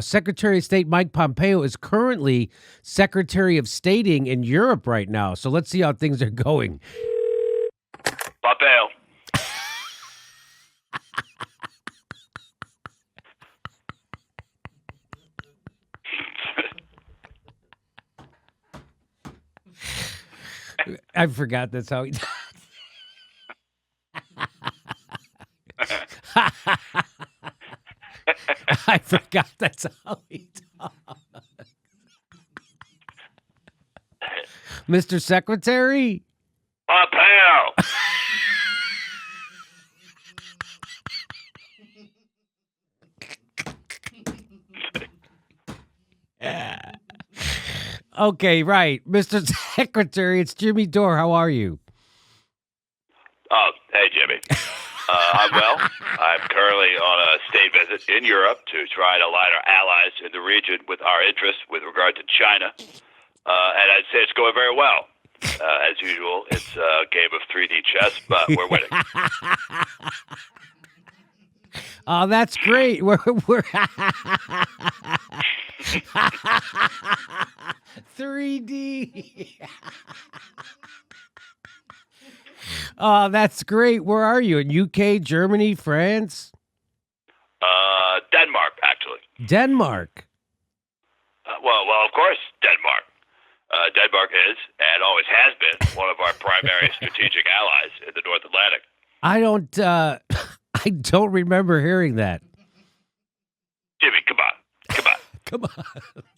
Secretary of State Mike Pompeo is currently Secretary of Stating in Europe right now. So let's see how things are going. Pompeo. I forgot that's how he does. I forgot that's how he talks. Mr. Secretary? Pompeo. Okay, right. Mr. Secretary, it's Jimmy Dore. How are you? Oh, hey, Jimmy. I'm well. I'm currently on a state visit in Europe to try to align our allies in the region with our interests with regard to China. And I'd say it's going very well. As usual, it's a game of 3D chess, but we're winning. Oh, that's great. We're 3D. Oh, that's great. Where are you? In UK, Germany, France? Denmark, actually. Denmark. Well, of course, Denmark. Denmark is, and always has been, one of our primary strategic allies in the North Atlantic. I don't remember hearing that. Jimmy, come on. Come on.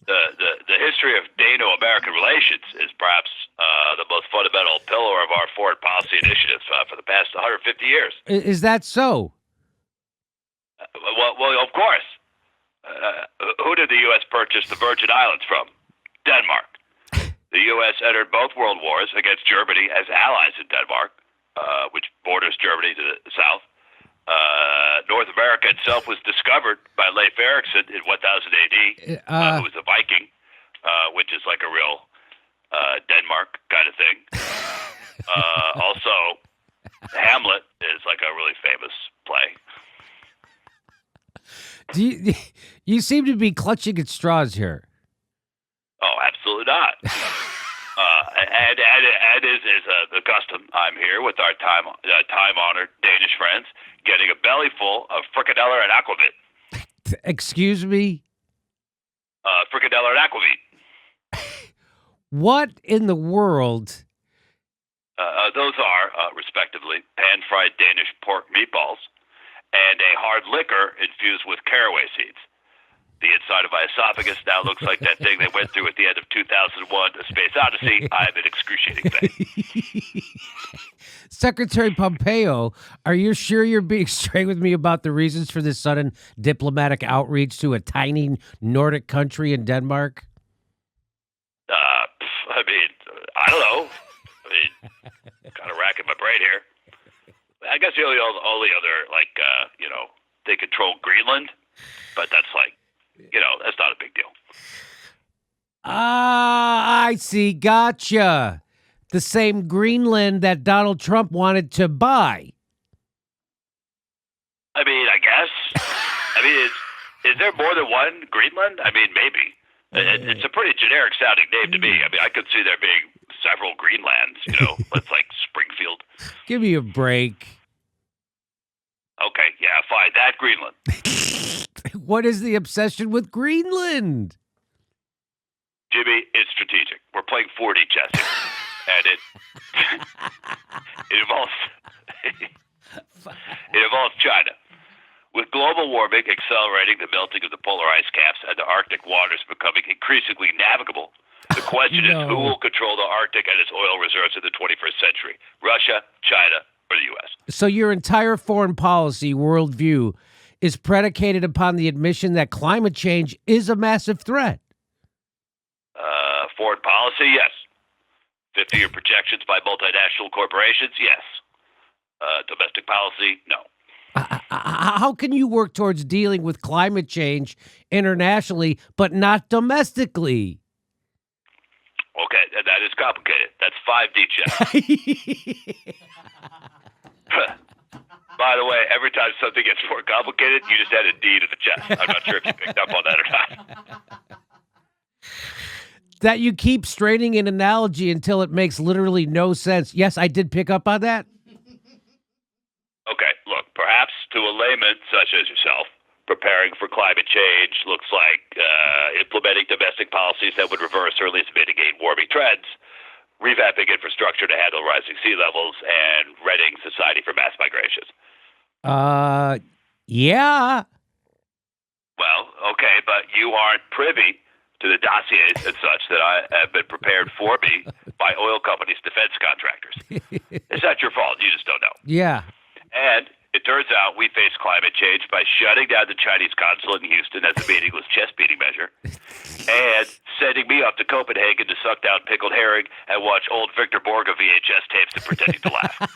The history of Dano-American relations is perhaps the most fundamental pillar of our foreign policy initiatives for the past 150 years. Is that so? Well, of course. Who did the U.S. purchase the Virgin Islands from? Denmark. The U.S. entered both world wars against Germany as allies in Denmark, which borders Germany to the south. North America itself was discovered by Leif Erikson in 1000 AD, who was a Viking, which is like a real Denmark kind of thing. Also, Hamlet is like a really famous play. You seem to be clutching at straws here. Oh, absolutely not. And is the custom. I'm here with our time-honored Danish friends, getting a belly full of frikadeller and aquavit. Excuse me? Frikadeller and aquavit. What in the world? Those are, respectively, pan-fried Danish pork meatballs and a hard liquor infused with caraway seeds. The inside of my esophagus now looks like that thing they went through at the end of 2001, A Space Odyssey. I'm in excruciating pain. Secretary Pompeo, are you sure you're being straight with me about the reasons for this sudden diplomatic outreach to a tiny Nordic country in Denmark? I don't know. Kind of racking my brain here. I guess the only other, they control Greenland, but that's that's not a big deal. I see. Gotcha. The same Greenland that Donald Trump wanted to buy. I guess. Is there more than one Greenland? Maybe. It's a pretty generic sounding name to me. I could see there being several Greenlands, it's like Springfield. Give me a break. Okay, yeah, fine. That Greenland. What is the obsession with Greenland? Jimmy, it's strategic. We're playing 4D chess here. And it involves China. With global warming accelerating the melting of the polar ice caps and the Arctic waters becoming increasingly navigable, the question is who will control the Arctic and its oil reserves in the 21st century? Russia, China, or the U.S.? So your entire foreign policy worldview is predicated upon the admission that climate change is a massive threat. Foreign policy, yes. 50-year projections by multinational corporations, yes. Domestic policy, no. How can you work towards dealing with climate change internationally, but not domestically? Okay, that is complicated. That's 5D chess. By the way, every time something gets more complicated, you just add a D to the chess. I'm not sure if you picked up on that or not. that you keep straining an analogy until it makes literally no sense. Yes, I did pick up on that. Okay, look, perhaps to a layman such as yourself, preparing for climate change looks like implementing domestic policies that would reverse or at least mitigate warming trends, revamping infrastructure to handle rising sea levels, and readying society for mass migrations. Yeah. Well, okay, but you aren't privy to the dossiers and such that have been prepared for me by oil companies' defense contractors. It's not your fault. You just don't know. Yeah. And it turns out we face climate change by shutting down the Chinese consulate in Houston as a meaningless chest-beating measure and sending me up to Copenhagen to suck down pickled herring and watch old Victor Borga VHS tapes and pretending to laugh.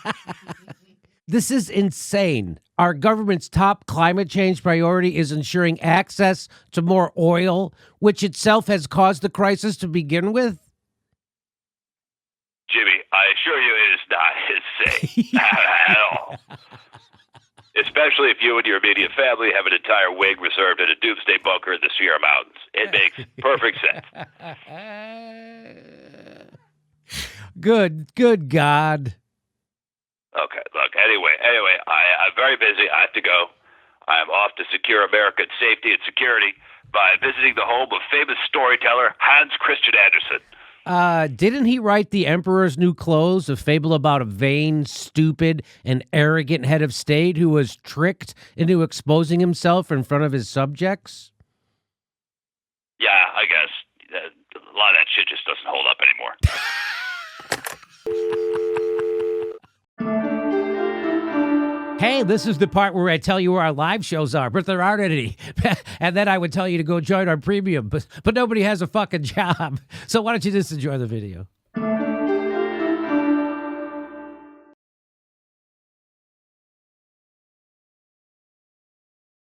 This is insane. Our government's top climate change priority is ensuring access to more oil, which itself has caused the crisis to begin with. Jimmy, I assure you it is not insane at all. Especially if you and your immediate family have an entire wing reserved in a doomsday bunker in the Sierra Mountains. It makes perfect sense. Good God. Okay, look, anyway, I'm very busy. I have to go. I'm off to secure American safety and security by visiting the home of famous storyteller Hans Christian Andersen. Didn't he write The Emperor's New Clothes, a fable about a vain, stupid, and arrogant head of state who was tricked into exposing himself in front of his subjects? Yeah, I guess. A lot of that shit just doesn't hold up anymore. Hey, this is the part where I tell you where our live shows are, but there aren't any. And then I would tell you to go join our premium, but nobody has a fucking job. So why don't you just enjoy the video?